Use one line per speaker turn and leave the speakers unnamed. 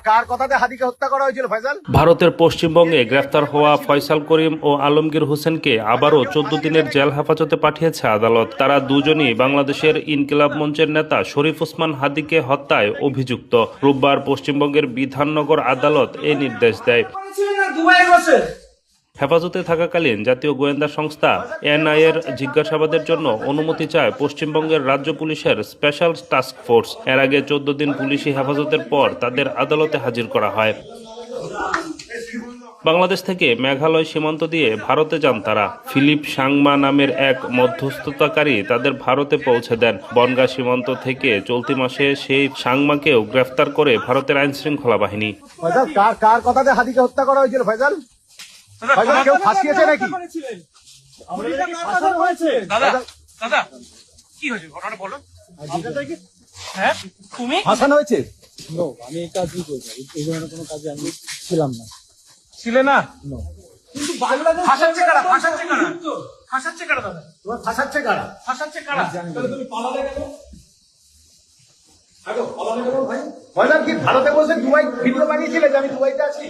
কার কথাতে হাদিকে হত্যা করা হয়েছিল ফয়সাল?
ভারতের পশ্চিমবঙ্গে গ্রেফতার হওয়া ফয়সাল করিম ও আলমগীর হোসেনকে আবারও 14 দিনের জেল হেফাজতে পাঠিয়েছে আদালত। তারা দুজনই বাংলাদেশের ইনকিলাব মঞ্চের নেতা শরীফ ওসমান হাদিকে হত্যায় অভিযুক্ত। রোববার পশ্চিমবঙ্গের বিধাননগর আদালত এ নির্দেশ দেয়। হেফাজতে থাকাকালীন জাতীয় গোয়েন্দা সংস্থা এনআই এর জিজ্ঞাসাবাদের জন্য অনুমতি চায় পশ্চিমবঙ্গের রাজ্য পুলিশের স্পেশাল টাস্ক ফোর্স। এর আগে 14 দিন পুলিশি হেফাজতের পর তাদের আদালতে হাজির করা হয়। বাংলাদেশ থেকে মেঘালয় সীমান্ত দিয়ে ভারতে যান তারা। ফিলিপ সাংমা নামের এক মধ্যস্থতাকারী তাদের ভারতে পৌঁছে দেন। বনগাঁ সীমান্ত থেকে চলতি মাসে সেই সাংমাকেও গ্রেফতার করে ভারতের আইনশৃঙ্খলা বাহিনী।
ফয়সাল কার কথাতে হাদিকে হত্যা করা হয়েছিল ফয়সাল? ফয়সাল কেউ ফাঁসিয়েছে নাকি?
দাদা কি হয়েছে ঘটনাটা বলো। হ্যাঁ তুমি
ফাঁসানো হয়েছে?
আমি এই কাজই করবো, এই ধরনের কোনো কাজে আমি ছিলাম না।
ছিলে না কিন্তু ফাঁসাচ্ছে কারা? ফাঁসাচ্ছে কারা দাদা?
তোমার ফাঁসাচ্ছে কারা?
ফাঁসাচ্ছে কারা? তাহলে তুমি পালালে কেন?
ফয়সাল কি ভারতে বসে দুবাই ভিডিও বানিয়েছিলে যে আমি দুবাইতে আছি?